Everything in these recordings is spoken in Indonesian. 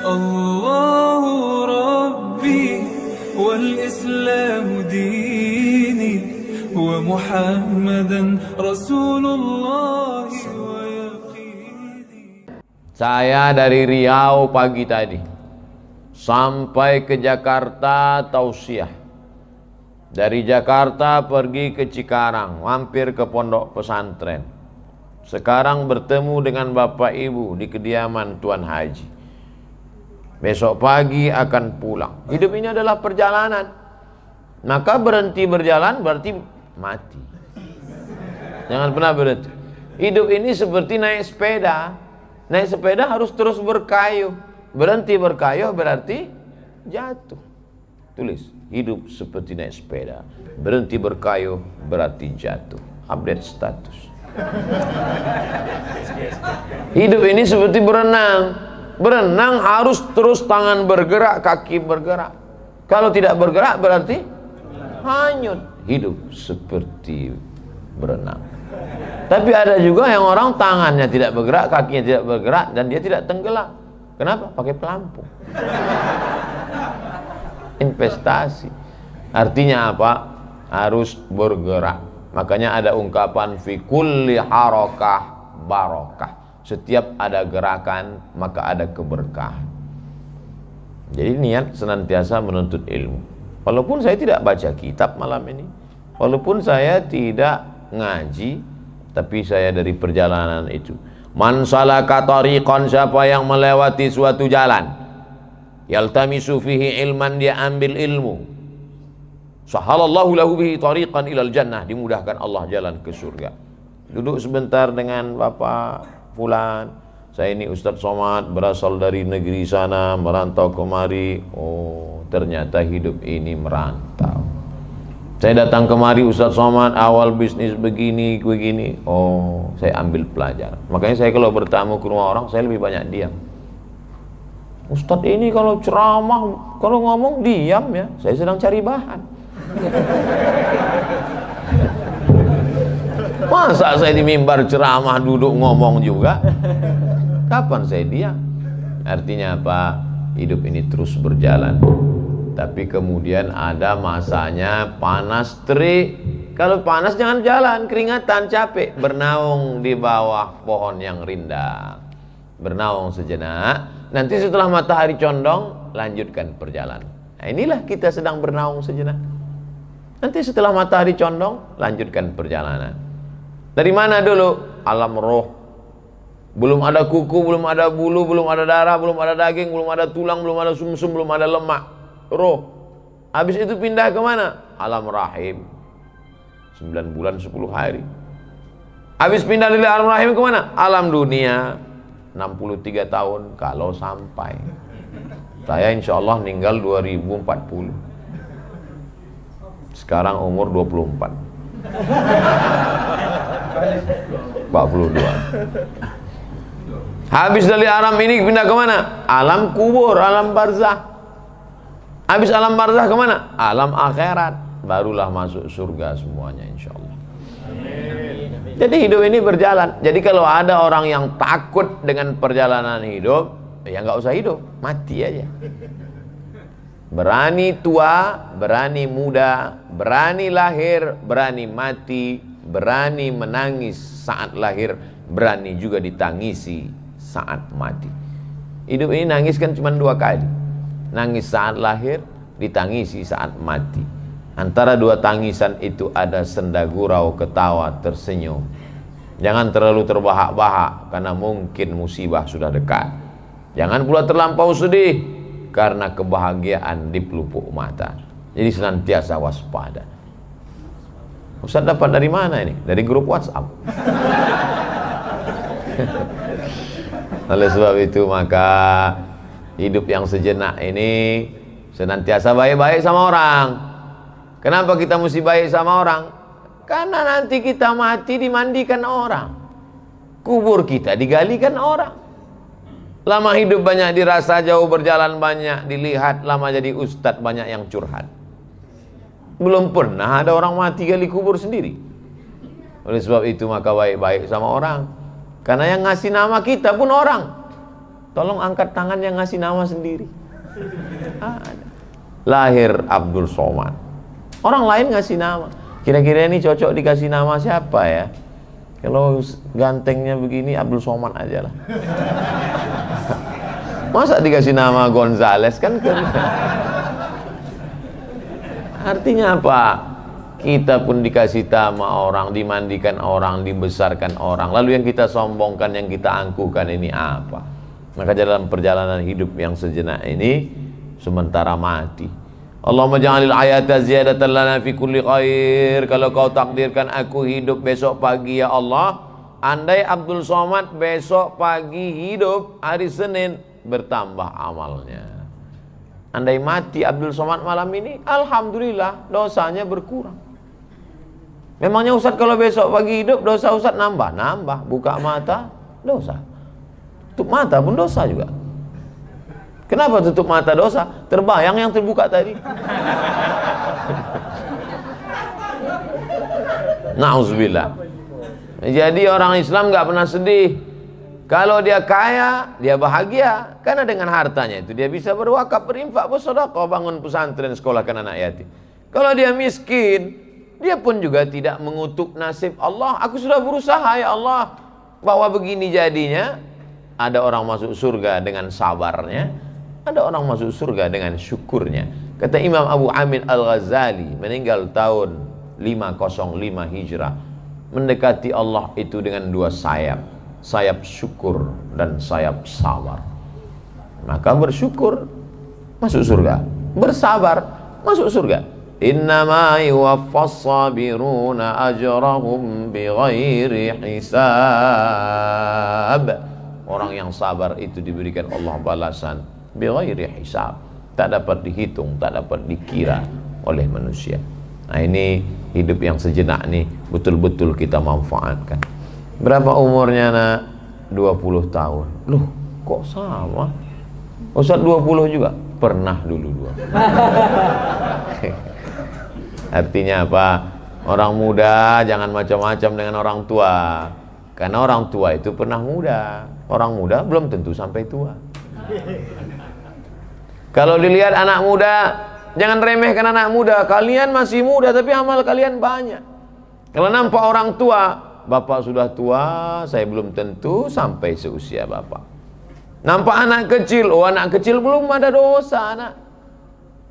الله ربي والإسلام ديني ومحمدا رسول الله ويقيني. Saya dari Riau pagi tadi sampai ke Jakarta tausiah. Dari Jakarta pergi ke Cikarang, mampir ke pondok pesantren. Sekarang bertemu dengan Bapak Ibu di kediaman Tuan Haji. Besok pagi akan pulang. Hidup ini adalah perjalanan. Maka berhenti berjalan berarti mati. Jangan pernah berhenti. Hidup ini seperti naik sepeda. Naik sepeda harus terus berkayuh. Berhenti berkayuh berarti jatuh. Tulis, hidup seperti naik sepeda. Berhenti berkayuh berarti jatuh. Update status. Hidup ini seperti berenang. Berenang harus terus tangan bergerak, kaki bergerak. Kalau tidak bergerak berarti hanyut. Hidup seperti berenang. Tapi ada juga yang orang tangannya tidak bergerak, kakinya tidak bergerak, dan dia tidak tenggelam. Kenapa? Pakai pelampung. Investasi. Artinya apa? Harus bergerak. Makanya ada ungkapan fi kulli harakah barakah. Setiap ada gerakan maka ada keberkahan. Jadi niat senantiasa menuntut ilmu. Walaupun saya tidak baca kitab malam ini, walaupun saya tidak ngaji, tapi saya dari perjalanan itu. Man salaka tariqan, siapa yang melewati suatu jalan, yaltamisu fihi ilman, dia ambil ilmu, sahalallahu lahu bihi tariqan ilal jannah, dimudahkan Allah jalan ke surga. Duduk sebentar dengan Bapak Fulan, saya ini Ustadz Somad, berasal dari negeri sana, merantau kemari. Oh, ternyata hidup ini merantau. Saya datang kemari Ustadz Somad, awal bisnis begini. Oh, saya ambil pelajaran. Makanya saya kalau bertamu ke rumah orang, saya lebih banyak diam. Ustadz ini kalau ceramah, kalau ngomong diam ya, saya sedang cari bahan. Masa saya di mimbar ceramah duduk ngomong juga? Kapan saya diam? Artinya apa? Hidup ini terus berjalan. Tapi kemudian ada masanya panas terik. Kalau panas jangan jalan, keringatan, capek. Bernaung di bawah pohon yang rindang. Bernaung sejenak. Nanti setelah matahari condong, lanjutkan perjalanan. Nah, inilah kita sedang bernaung sejenak. Nanti setelah matahari condong, lanjutkan perjalanan. Dari mana dulu? Alam roh. Belum ada kuku, belum ada bulu, belum ada darah, belum ada daging, belum ada tulang, belum ada sumsum, belum ada lemak. Roh. Habis itu pindah ke mana? Alam rahim. 9 bulan 10 hari. Habis pindah dari alam rahim ke mana? Alam dunia. 63 tahun kalau sampai. Saya insya Allah meninggal 2040. Sekarang umur 24. 42. Habis dari alam ini pindah ke mana? Alam kubur, alam barzah. Habis alam barzah ke mana? Alam akhirat. Barulah masuk surga semuanya insya Allah. Jadi hidup ini berjalan. Jadi kalau ada orang yang takut dengan perjalanan hidup, ya nggak usah hidup, mati aja. Berani tua, berani muda, berani lahir, berani mati, berani menangis saat lahir, berani juga ditangisi saat mati. Hidup ini nangis kan cuma 2 kali. Nangis saat lahir, ditangisi saat mati. Antara 2 tangisan itu ada senda gurau, ketawa, tersenyum. Jangan terlalu terbahak-bahak karena mungkin musibah sudah dekat. Jangan pula terlampau sedih karena kebahagiaan di pelupuk mata. Jadi senantiasa waspada. Ustaz dapat dari mana ini? Dari grup WhatsApp. Oleh sebab itu maka hidup yang sejenak ini senantiasa baik-baik sama orang. Kenapa kita mesti baik sama orang? Karena nanti kita mati dimandikan orang. Kubur kita digalikan orang. Lama hidup banyak dirasa, jauh berjalan banyak dilihat, lama jadi ustadz banyak yang curhat. Belum pernah ada orang mati gali kubur sendiri. Oleh sebab itu maka baik-baik sama orang. Karena yang ngasih nama kita pun orang. Tolong angkat tangan yang ngasih nama sendiri. Ada. Lahir Abdul Somad. Orang lain ngasih nama. Kira-kira ini cocok dikasih nama siapa ya? Kalau gantengnya begini Abdul Somad aja lah. Masa dikasih nama Gonzales kan? Artinya apa? Kita pun dikasih nama orang, dimandikan orang, dibesarkan orang. Lalu yang kita sombongkan, yang kita angkuhkan ini apa? Maka dalam perjalanan hidup yang sejenak ini, sementara mati, Allahumma ja'alil hayata ziyadatan lana fi kulli khair. Kalau kau takdirkan aku hidup besok pagi ya Allah, andai Abdul Somad besok pagi hidup hari Senin, bertambah amalnya. Andai mati Abdul Somad malam ini, alhamdulillah dosanya berkurang. Memangnya Ustaz kalau besok pagi hidup dosa Ustaz nambah? Nambah. Buka mata dosa, tutup mata pun dosa juga. Kenapa tutup mata dosa? Terbayang yang terbuka tadi. Na'udzubillah. Jadi orang Islam gak pernah sedih. Kalau dia kaya, dia bahagia. Karena dengan hartanya itu dia bisa berwakaf, berinfak, bersedekah, bangun pesantren, sekolahkan anak yatim. Kalau dia miskin, dia pun juga tidak mengutuk nasib Allah. Aku sudah berusaha ya Allah, bahwa begini jadinya. Ada orang masuk surga dengan sabarnya, ada orang masuk surga dengan syukurnya. Kata Imam Abu Hamid Al-Ghazali, meninggal tahun 505 Hijrah, mendekati Allah itu dengan dua sayap, sayap syukur dan sayap sabar. Maka bersyukur masuk surga, bersabar masuk surga. Innama yuwaffas sabiruna ajrahum bighairi hisab. Orang yang sabar itu diberikan Allah balasan bighairi hisab, tak dapat dihitung, tak dapat dikira oleh manusia. Nah ini hidup yang sejenak nih betul-betul kita manfaatkan. Berapa umurnya nak? 20 tahun. Loh kok sama? Ustaz 20 juga? Pernah dulu 20. Artinya apa? Orang muda jangan macam-macam dengan orang tua. Karena orang tua itu pernah muda. Orang muda belum tentu sampai tua. Kalau dilihat anak muda, jangan remehkan anak muda. Kalian masih muda tapi amal kalian banyak. Kalau nampak orang tua, bapak sudah tua, saya belum tentu sampai seusia bapak. Nampak anak kecil, oh anak kecil belum ada dosa anak.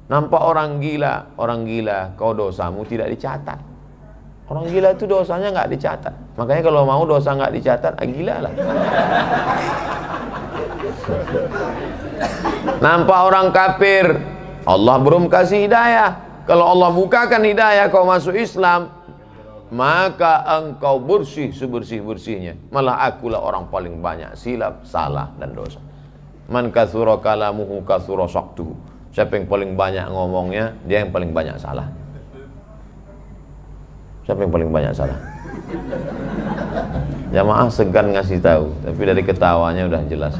Nampak orang gila, kau dosamu tidak dicatat. Orang gila itu dosanya nggak dicatat. Makanya kalau mau dosa nggak dicatat, gila lah. Nampak orang kafir, Allah belum kasih hidayah. Kalau Allah bukakan hidayah kau masuk Islam, maka engkau bersih sebersih-bersihnya. Malah akulah orang paling banyak silap, salah dan dosa. Man katsura kalamuhu katsura saqtuhu. Siapa yang paling banyak ngomongnya, dia yang paling banyak salah. Siapa yang paling banyak salah? Jamaah segan ngasih tahu, tapi dari ketawanya udah jelas.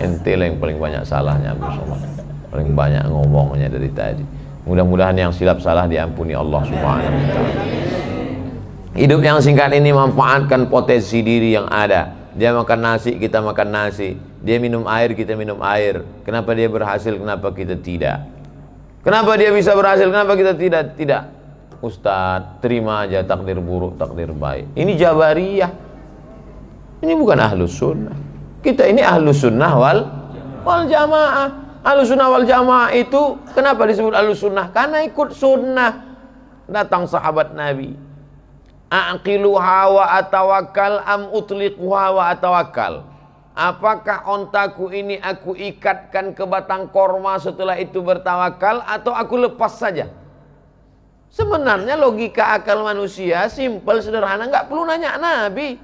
Ente lah yang paling banyak salahnya, Abdul Somad. Paling banyak ngomongnya dari tadi. Mudah-mudahan yang silap salah diampuni Allah Subhanahu wa ta'ala. Hidup yang singkat ini manfaatkan potensi diri yang ada. Dia makan nasi, kita makan nasi. Dia minum air, kita minum air. Kenapa dia berhasil, kenapa kita tidak? Kenapa dia bisa berhasil, kenapa kita tidak? Tidak. Ustadz, terima aja takdir buruk, takdir baik. Ini Jabariyah. Ini bukan Ahlus Sunnah. Kita ini Ahlus Sunnah wal Jamaah. Ahlus Sunnah wal Jamaah itu kenapa disebut Ahlus Sunnah? Karena ikut sunnah. Datang sahabat Nabi, aqiluha wa atawakkal am utliquha wa atawakkal. Apakah ontaku ini aku ikatkan ke batang korma setelah itu bertawakal, atau aku lepas saja? Sebenarnya logika akal manusia simpel, sederhana, nggak perlu nanya Nabi.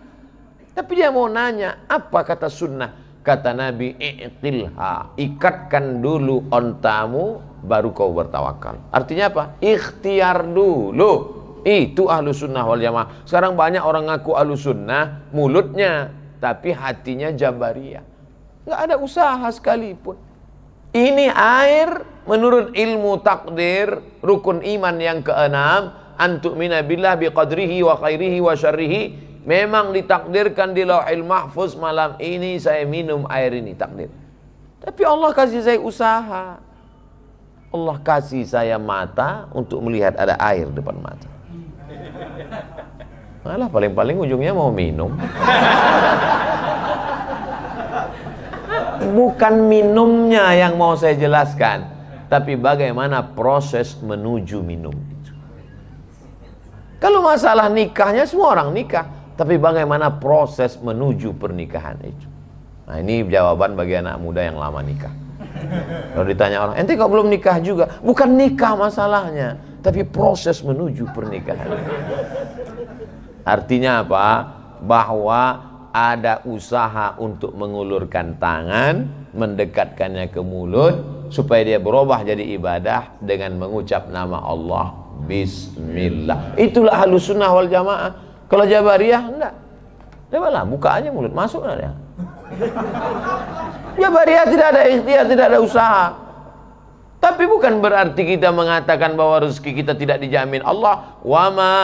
Tapi dia mau nanya, apa kata sunnah? Kata Nabi, i'qilha, ikatkan dulu ontamu, baru kau bertawakal. Artinya apa? Ikhtiar dulu. Itu Ahlus Sunnah wal Jamaah. Sekarang banyak orang ngaku Ahlus Sunnah mulutnya, tapi hatinya Jabariyah. Nggak ada usaha sekalipun. Ini air menurut ilmu takdir, rukun iman yang keenam, antu'mina billah biqadrihi wa khairihi wa syarrihi. Memang ditakdirkan di Lauhil Mahfuz malam ini saya minum air ini, takdir. Tapi Allah kasih saya usaha. Allah kasih saya mata untuk melihat ada air depan mata. Malah paling-paling ujungnya mau minum. Bukan minumnya yang mau saya jelaskan, tapi bagaimana proses menuju minum itu. Kalau masalah nikahnya semua orang nikah, tapi bagaimana proses menuju pernikahan itu. Nah, ini jawaban bagi anak muda yang lama nikah. Kalau ditanya orang, ente kok belum nikah juga? Bukan nikah masalahnya, tapi proses menuju pernikahan. Artinya apa? Bahwa ada usaha untuk mengulurkan tangan, mendekatkannya ke mulut, supaya dia berubah jadi ibadah dengan mengucap nama Allah, Bismillah. Itulah Ahlus Sunnah wal Jamaah. Kalau Jabariyah enggak. Cobalah buka aja mulut, masuk dia. Jabariyah tidak ada ikhtiar, tidak ada usaha. Tapi bukan berarti kita mengatakan bahwa rezeki kita tidak dijamin Allah. Wa ma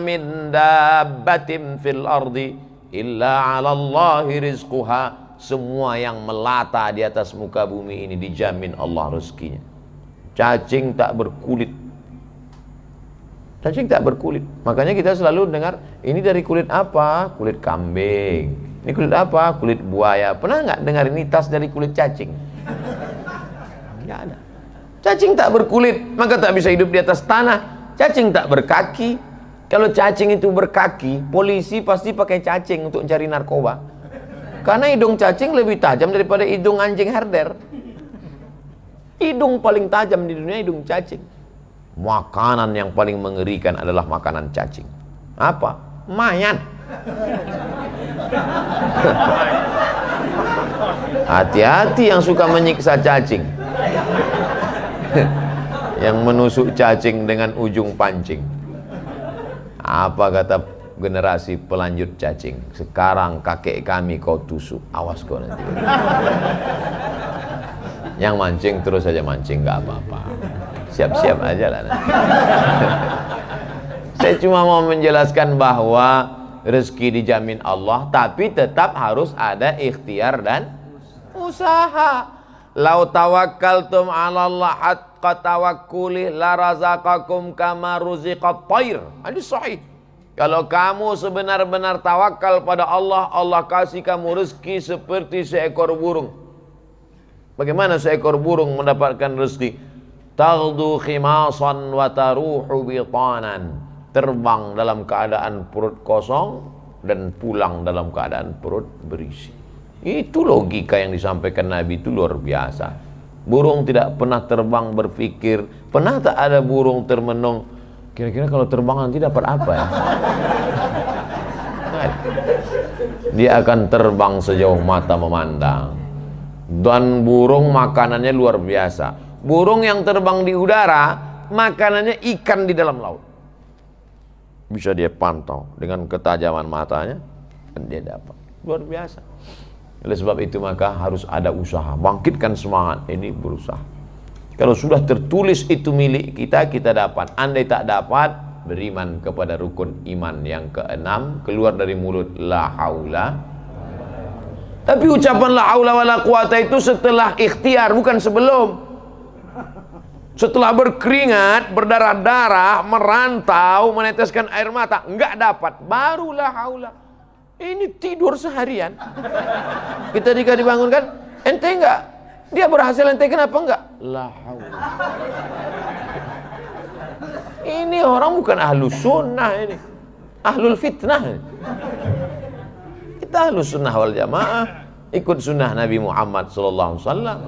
min dabbatin fil ardi illa 'ala Allahi rizquha. Semua yang melata di atas muka bumi ini dijamin Allah rezekinya. Cacing tak berkulit. Cacing tak berkulit. Makanya kita selalu dengar, ini dari kulit apa? Kulit kambing. Ini kulit apa? Kulit buaya. Pernah nggak dengar ini tas dari kulit cacing? Nggak ada. Cacing tak berkulit, maka tak bisa hidup di atas tanah. Cacing tak berkaki. Kalau cacing itu berkaki, polisi pasti pakai cacing untuk mencari narkoba. Karena hidung cacing lebih tajam daripada hidung anjing herder. Hidung paling tajam di dunia hidung cacing. Makanan yang paling mengerikan adalah makanan cacing. Apa? Mayat. Hati-hati yang suka menyiksa cacing. Yang menusuk cacing dengan ujung pancing. Apa kata generasi pelanjut cacing? Sekarang kakek kami kau tusuk, awas kau nanti. Yang mancing terus saja mancing, nggak apa-apa. Siap-siap aja lah nanti. Saya cuma mau menjelaskan bahwa rezeki dijamin Allah, tapi tetap harus ada ikhtiar dan usaha. Lau tawakkaltum 'ala Allah haqqa tawakkuli la razaqakum kama ruziqat thair. Hadis sahih. Kalau kamu sebenar-benar tawakal pada Allah, Allah kasih kamu rezeki seperti seekor burung. Bagaimana seekor burung mendapatkan rezeki? Taghdu khimasan wa taruhu bitanan. Terbang dalam keadaan perut kosong dan pulang dalam keadaan perut berisi. Itu logika yang disampaikan Nabi, itu luar biasa. Burung tidak pernah terbang berpikir, pernah tak ada burung termenung, kira-kira kalau terbang nanti dapat apa ya? Dia akan terbang sejauh mata memandang. Dan burung makanannya luar biasa. Burung yang terbang di udara, makanannya ikan di dalam laut. Bisa dia pantau dengan ketajaman matanya, dan dia dapat. Luar biasa. Oleh sebab itu maka harus ada usaha. Bangkitkan semangat, ini berusaha. Kalau sudah tertulis itu milik kita, kita dapat. Andai tak dapat, beriman kepada rukun iman yang keenam, keluar dari mulut la haula. Tapi ucapan la haula wala quwata itu setelah ikhtiar, bukan sebelum. Setelah berkeringat, berdarah-darah, merantau, meneteskan air mata, enggak dapat, baru la haula. Ini tidur seharian. Kita dibangunkan, ente enggak? Dia berhasil, ente kenapa enggak? La haula. Ini orang bukan ahlus sunnah ini. Ahlul fitnah ini. Kita ahlus sunnah wal jamaah. Ikut sunnah Nabi Muhammad sallallahu alaihi wasallam.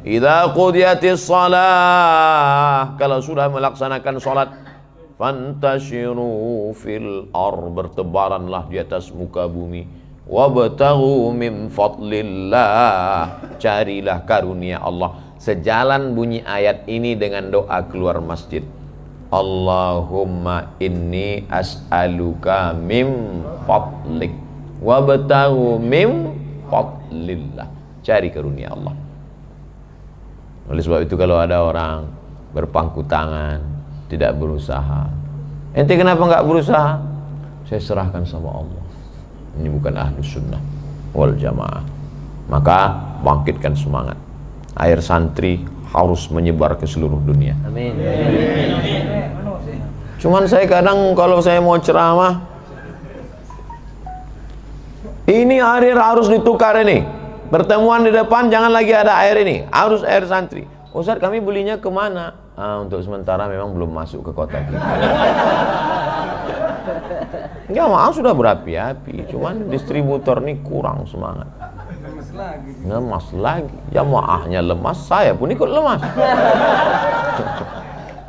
Idza qudiyatis shalah, kalau sudah melaksanakan salat, fantashiru fil bertebaranlah di atas muka bumi, wabtaghu min fadlillah, carilah karunia Allah. Sejalan bunyi ayat ini dengan doa keluar masjid, Allahumma inni as'aluka min fadlik wabtaghu min fadlillah, cari karunia Allah. Oleh sebab itu kalau ada orang berpangku tangan, tidak berusaha, ente kenapa enggak berusaha? saya serahkan sama Allah. Ini bukan Ahlus Sunnah wal Jamaah. Maka bangkitkan semangat. Air santri harus menyebar ke seluruh dunia. Amin. Cuman saya kadang kalau saya mau ceramah, ini air harus ditukar ini. Pertemuan di depan jangan lagi ada air ini, harus air santri. Ustaz, kami belinya kemana? Untuk sementara memang belum masuk ke kota kita. Jamaah sudah berapi-api, cuman distributor ini kurang semangat. Lemas lagi. Jamaahnya lemas, saya pun ikut lemas.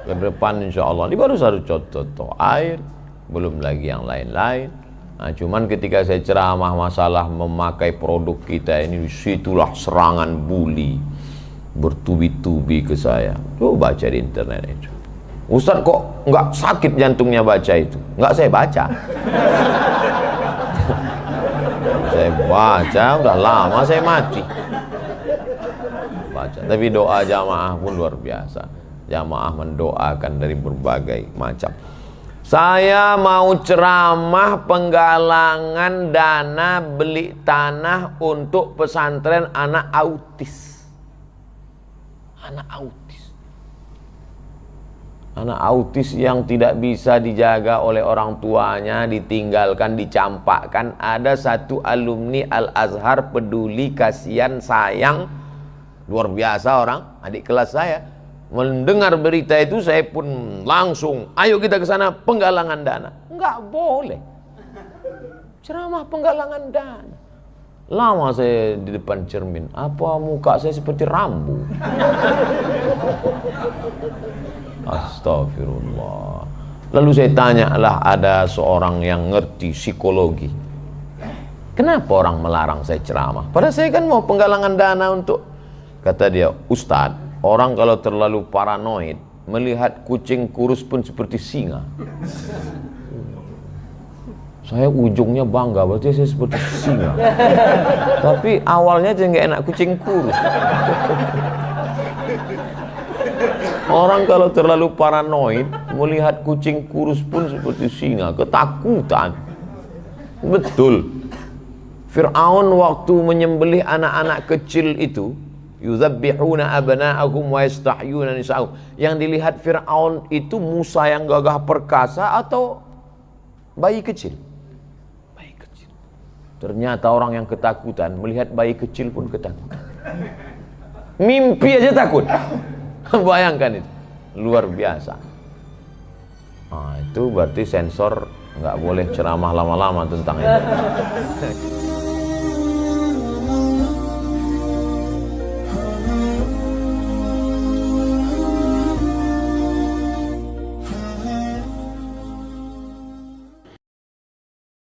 Ke depan insya Allah. Ini baru satu contoh air, belum lagi yang lain-lain. Nah, cuman ketika saya ceramah masalah memakai produk kita ini, disitulah serangan bully bertubi-tubi ke saya. Coba baca di internet itu. Ustaz, kok nggak sakit jantungnya baca itu? Nggak, saya baca. Saya baca, udah lama saya mati. Baca. Tapi doa jamaah pun luar biasa. Jamaah mendoakan dari berbagai macam. Saya mau ceramah penggalangan dana beli tanah untuk pesantren anak autis. Anak autis. Anak autis yang tidak bisa dijaga oleh orang tuanya, ditinggalkan, dicampakkan. Ada satu alumni Al-Azhar peduli, kasihan, sayang, luar biasa orang, adik kelas saya. Mendengar berita itu saya pun langsung, ayo kita ke sana penggalangan dana. Enggak boleh. Ceramah penggalangan dana. Lama saya di depan cermin, apa muka saya seperti rambu? Astagfirullah. Lalu saya tanya lah, ada seorang yang ngerti psikologi. Kenapa orang melarang saya ceramah? Padahal saya kan mau penggalangan dana untuk, kata dia, Ustadz, orang kalau terlalu paranoid melihat kucing kurus pun seperti singa. Saya ujungnya bangga, berarti saya seperti singa. Tapi awalnya aja nggak enak kucing kurus. Orang kalau terlalu paranoid melihat kucing kurus pun seperti singa, ketakutan. Betul. Fir'aun waktu menyembelih anak-anak kecil itu, yuzabbihuna abna'ahum wa yastahyuna nisa'ahum. Yang dilihat Fir'aun itu Musa yang gagah perkasa atau bayi kecil? Bayi kecil. Ternyata orang yang ketakutan melihat bayi kecil pun ketakutan. Mimpi aja takut. Bayangkan itu, luar biasa. Nah, itu berarti sensor nggak boleh ceramah lama-lama tentang itu.